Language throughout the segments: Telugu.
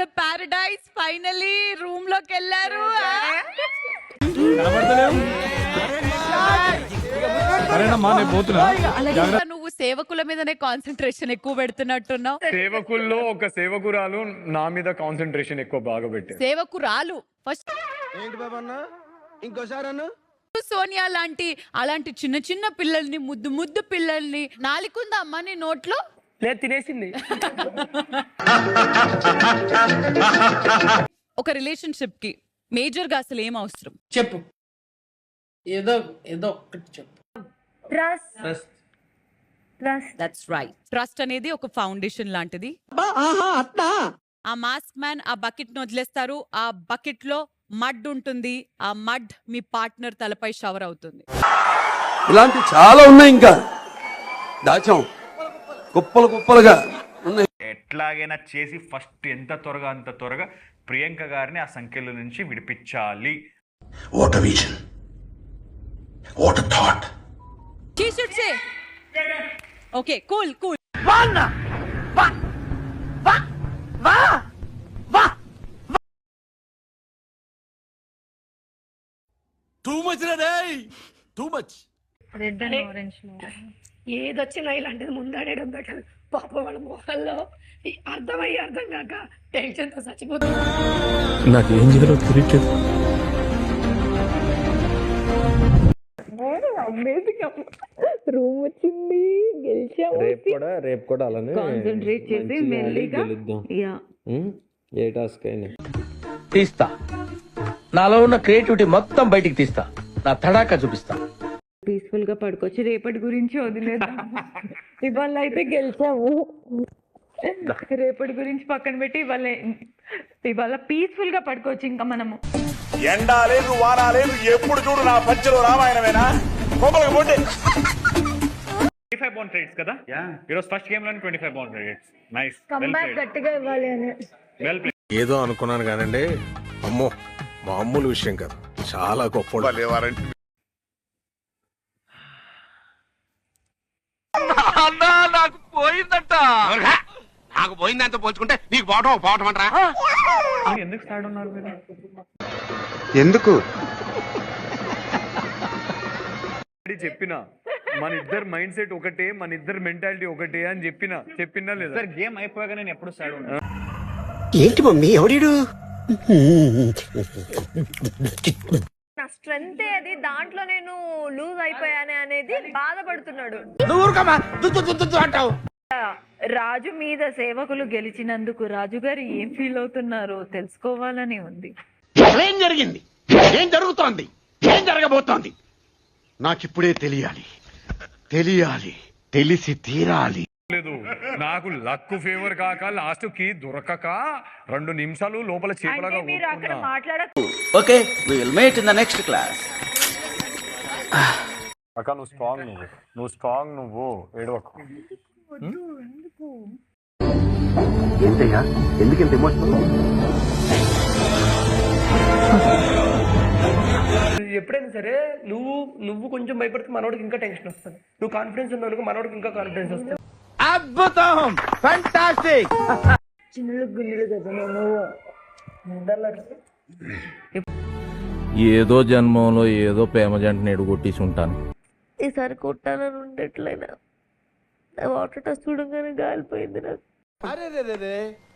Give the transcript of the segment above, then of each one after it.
ద పారడైస్ ఫైనలీ రూమ్ లోకి వెళ్ళారు. నువ్వు సేవకుల మీదనే కాన్సన్ట్రేషన్ ఎక్కువ పెడుతున్నట్టున్నావు. సేవకుల్లో ఒక సేవకురాలు నా మీద కాన్సన్ట్రేషన్ ఎక్కువ బాగా పెట్టారు. సేవకురాలు ఫస్ట్ ఏంటి బాబన్న ఇంకోసారి అన్న సోనియా అలాంటి చిన్న చిన్న పిల్లల్ని ముద్దు పిల్లల్ని నాలికుందా అమ్మ నీ నోట్లో? లేదు, తినేసింది. ఒక రిలేషన్షిప్ కి మేజర్ గా అసలు ఏం అవసరం చెప్పు, ఏదో ఒక్కటి చెప్పు. That's right. ట్రస్ట్ అనేది ఒక ఫౌండేషన్ లాంటిది. ఆ మాస్క్ మ్యాన్ ఆ బకెట్ ను వదిలేస్తారు, ఆ బకెట్ లో మడ్ ఉంటుంది, ఆ మడ్ మీ పార్ట్నర్ తలపై షవర్ అవుతుంది. ఇలాంటి చాలా ఉన్నాయి, ఇంకా దాచాం కుప్పలుగా ఉన్నాయి. ఎట్లాగైనా చేసి ఫస్ట్ ఎంత త్వరగా అంత త్వరగా ప్రియాంక గారిని ఆ సంఖ్యల నుంచి విడిపించాలి. What a vision, what a thought. She should say. Okay, cool. Too much రే, too much. Red and orange ఏదొచ్చినా ఇలాంటిది ముందాడేయడం బెటర్. పాప వాళ్ళ మొహాల్లో అర్థం కాక టెన్షన్ తో చచ్చిపోతుంది. నాకేం చేయాలో తెలియట్లేదు. రూమ్ వచ్చింది, గెలిచాము. రేపు కూడా అలానే కాన్సంట్రేట్ చేసి మెల్లిగా ఏ టాస్క్ అయినా తీస్తా, నాలో ఉన్న క్రియేటివిటీ మొత్తం బయటికి తీస్తా, నా తడాకా చూపిస్తా. పీస్ఫుల్ గా పడుకోవచ్చు, రేపటి గురించి వదిలేద్దాం. ఇవాళ అయితే గెలిచాము, రేపటి గురించి పక్కన పెట్టి ఇవాళ పీస్ఫుల్ గా పడుకోవచ్చు. ఇంకా మనము ఎండా లేదు వానా లేదు, ఎప్పుడు చూడు నా పంచలో రామాయణమేనా? 25 బౌండ్ రేట్స్ కదా ఈరోజు ఫస్ట్ గేమ్ లోనే 25 బౌండ్ రేట్స్. నైస్, కంబ్యాక్ గట్టిగా ఇవ్వాలి అని. Well play. ఏదో అనుకున్నాను కానండి, అమ్మో మామూలు విషయం కాదు, చాలా గొప్ప. నాకు పోయిందంత పోల్చుకుంటే నీకు పోవటం అంటారా? ఎందుకు స్టార్ట్ ఉన్నారు మీరు? ఎందుకు చెప్పిన మన ఇద్దరు మైండ్ సెట్ ఒకటే, మన ఇద్దరు మెంటాలిటీ ఒకటే అని చెప్పినా లేదా? సార్ గేమ్ అయిపోయాక నేను ఎప్పుడు స్టార్ట్ ఉన్నా? ఏంటి మమ్మీ ఎవడీడు? నా స్ట్రెంత్ అది, దాంట్లో నేను లూజ్ అయిపోయానే అనేది బాధపడుతున్నాడు. రాజు మీద సేవకులు గెలిచినందుకు రాజుగారు ఏం ఫీల్ అవుతున్నారో తెలుసుకోవాలని ఉంది. ఏం జరిగింది, ఏం జరుగుతోంది, ఏం జరగబోతోంది నాకిప్పుడే తెలియాలి, తెలిసి తీరాలి. లేదు, నాకు లక్ ఫేవర్ కాక లాస్ట్ కి దొరకక 2 నిమిషాలు లోపల చేపలగా మీరు అక్కడ okay, we will meet in the next class. అక్క నువ్వు స్ట్రాంగ్ నువ్వు ఏడవకు. ఏంటయ్యా ఎందుకంత ఎమోషనల్? ఎప్పుడైనా సరే నువ్వు కొంచెం భయపడితే మనోడికి ఇంకా టెన్షన్ వస్తుంది. నువ్వు కాన్ఫిడెన్స్ ఉన్నోడికి మనోడికి ఇంకా కాన్ఫిడెన్స్ వస్తుంది. అద్భుతం, ఫెంటాస్టిక్. చిన్నలు గుండెలు కదా ఏదో జన్మంలో ఏదో ప్రేమ జంటని ఎడుగొట్టేసి ఉంటాను. ఈసారి కొట్టాలని ఉండేట్లయినా వాటర్ టెస్ట్ చూడగానే గాలిపోయింది నాకు. అరే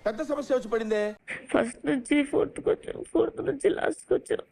పెద్ద సమస్య వచ్చి పడిందే. ఫస్ట్ నుంచి ఫోర్త్ నుంచి లాస్ట్కి వచ్చాను.